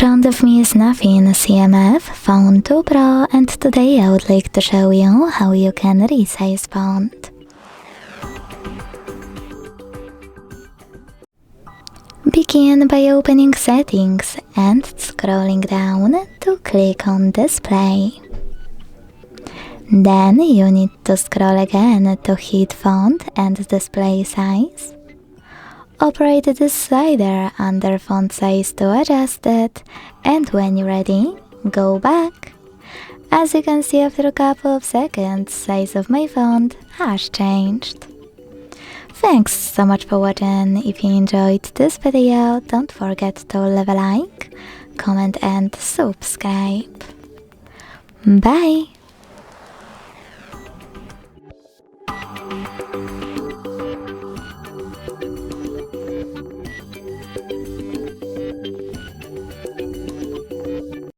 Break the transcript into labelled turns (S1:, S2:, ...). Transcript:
S1: front of me is Nothing CMF Phone 2 Pro, and today I would like to show you how you can resize font. Begin by opening Settings and scrolling down to click on Display. Then you need to scroll again to hit Font and Display Size. Operate this slider under font size to adjust it, and when you're ready, go back. As you can see, after a couple of seconds, size of my font has changed. Thanks so much for watching. If you enjoyed this video, don't forget to leave a like, comment and subscribe. Bye!